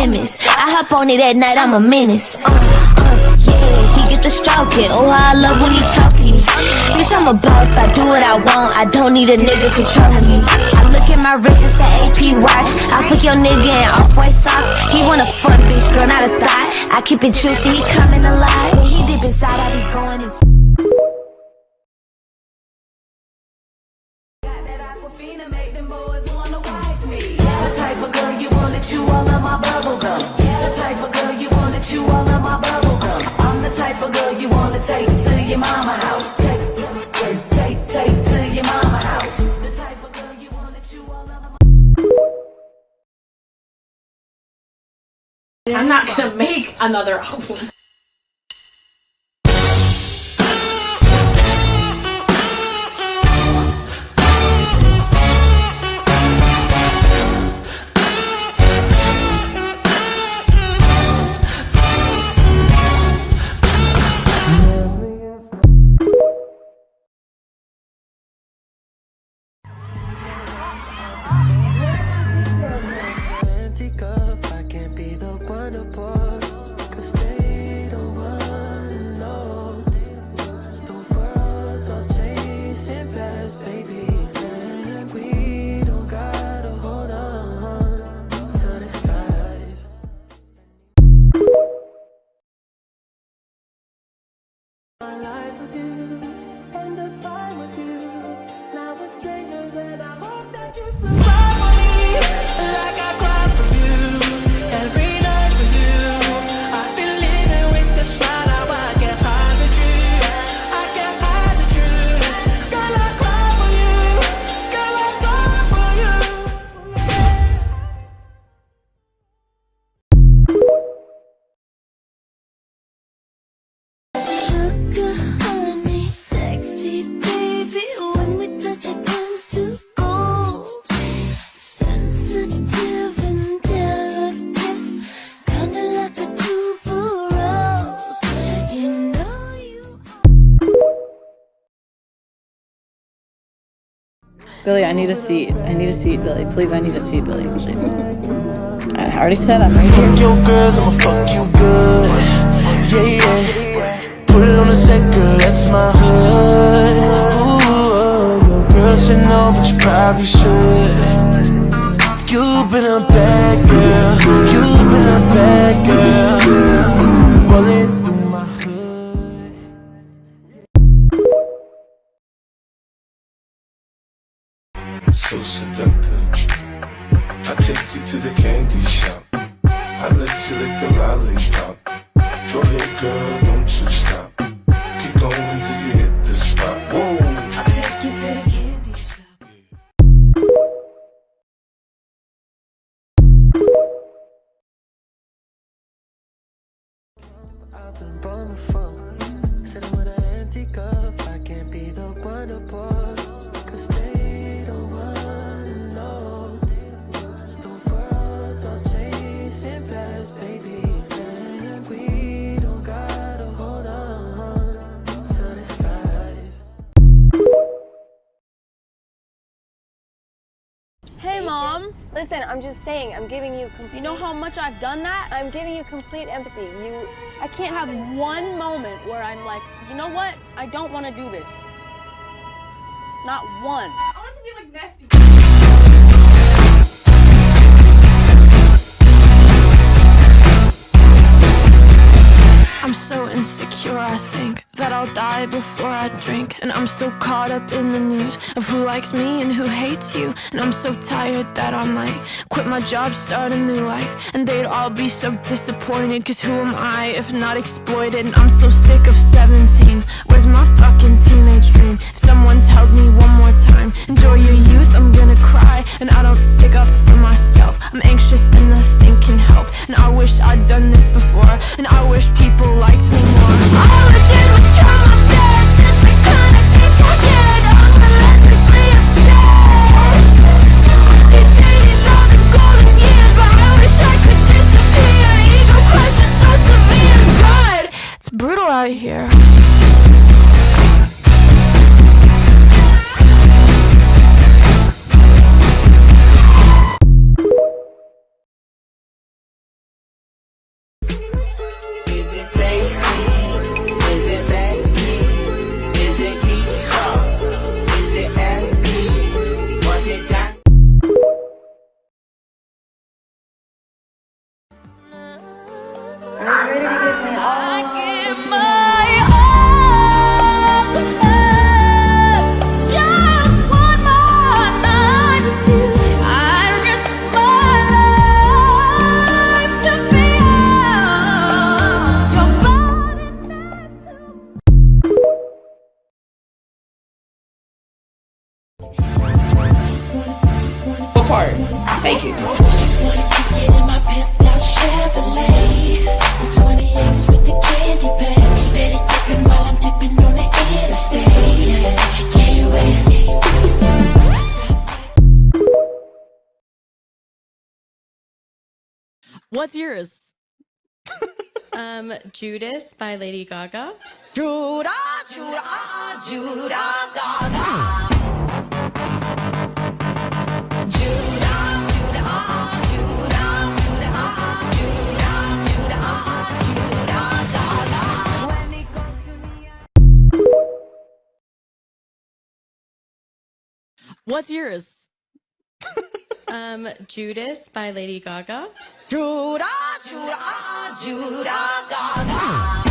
amendments. I hop on it at night, I'm a menace. Yeah, he get the stroking. Oh, how I love when he choking me. Bitch, I'm a boss, I do what I want. I don't need a nigga controlling me. I look at my wrist, it's the AP watch. I put your nigga in off-white socks. He wanna fuck, bitch, girl, not a thought. I keep it juicy, he coming alive. When he dip inside, I be going inside. The type of girl you wanna chew all of my bubble gum. The type of girl you wanna chew all of my bubble gum. I'm the type of girl you wanna take to your mama house. Take to your mama house. The type of girl you wanna chew all of my. I'm not gonna make another album. Billie, I need a seat. I need a seat, Billie. Please, I need a seat, Billie. Please. I already said I'm right here. Fuck your girls, I'ma fuck you good. Yeah, yeah. Put it on the set, girl, that's my hood. Ooh, your girl should know, but you probably should. You've been a bad girl. You've been a bad girl. Rolling through my hood. So seductive. I take you to the candy shop. I let you lick the lollipop. Go ahead, girl, don't you stop. Keep going till you hit the spot. Whoa! I'll take you to the candy shop. I've been born before. Sitting with an empty cup. I can't be the one to pour. Cause they don't wanna know. The world's all chasing past, baby. And we don't gotta hold on to this life. Hey, Mom. Listen, I'm just saying, I'm giving you complete... You know how much I've done that? I'm giving you complete empathy. I can't have one moment where I'm like, you know what? I don't want to do this. Not one. I want to be like Nessie. I'm so insecure, I think that I'll die before I drink. And I'm so caught up in the news of who likes me and who hates you. And I'm so tired that I might quit my job, start a new life. And they'd all be so disappointed, cause who am I if not exploited? And I'm so sick of 17. Where's my fucking teenage dream? If someone tells me one more time, enjoy your youth, I'm gonna cry. And I don't stick up for myself. I'm anxious and nothing can help. And I wish I'd done this before. And I wish people liked me more. All I did was try my best. It's the kind of things I get. I'm relentlessly upset. They say these are the golden years, but I wish I could disappear. Ego crush is so severe. God, it's brutal out here. hard. Take it. What's yours? Judas by Lady Gaga. Judas, Judas, Judas, Gaga. What's yours? Judas by Lady Gaga. Judas, Judas, Judas, Gaga.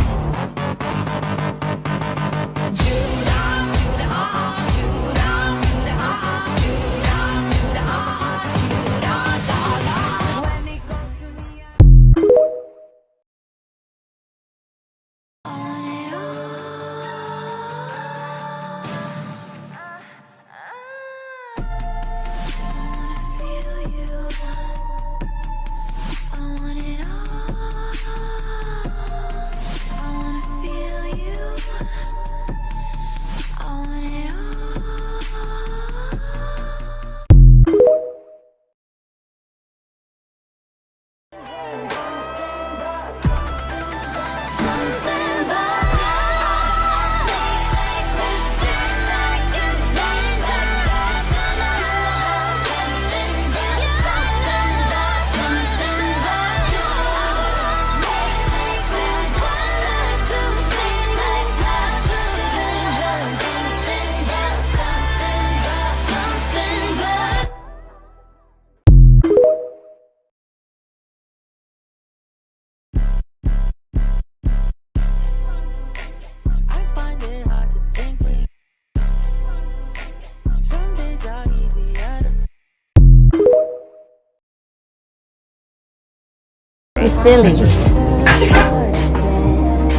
Miss Billie.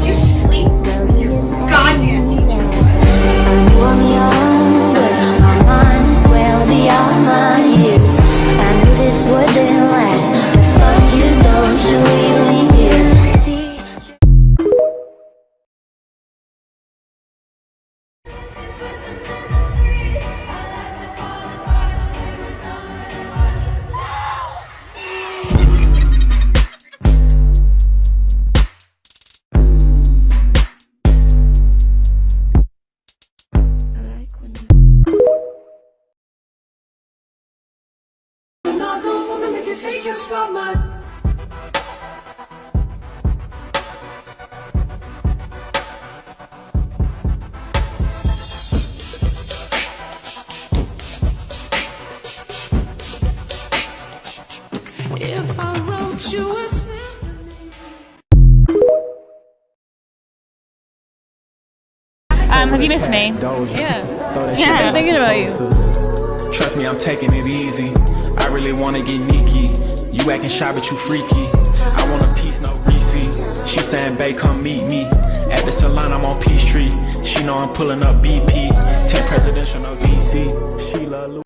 You sleep with your goddamn teacher. I knew I'm young, but my mind is well beyond my years. I knew this wouldn't last, but fuck you, don't you leave me here. Take your spot, man. If I wrote you a have you missed me? Yeah. Yeah. I'm thinking about you. Trust me, I'm taking it easy. I really wanna get Nikki. You acting shy, but you freaky. I want a piece, no receipt. She saying, babe, come meet me at the salon. I'm on Peachtree. She know I'm pulling up BP. 10 presidential, no DC. She love Louis.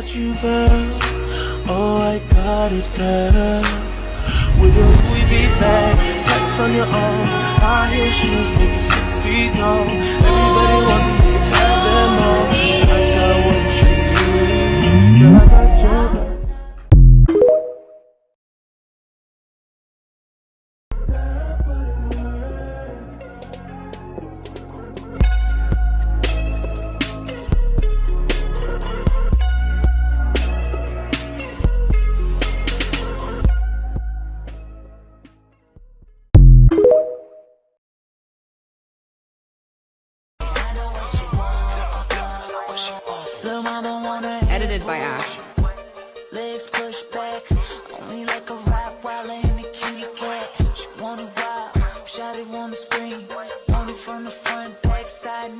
got you, girl. Oh, I got it, girl. With your Louis V bag, tags on your arms, high heel shoes, make you 6 feet tall. Everybody wants me to have them all. I got what you need, girl. I got your back. Edited by Ash. Legs push back, only like a rap while in the kitty cat. She wanna wild, shot it on the screen, want it from the front, back, side, and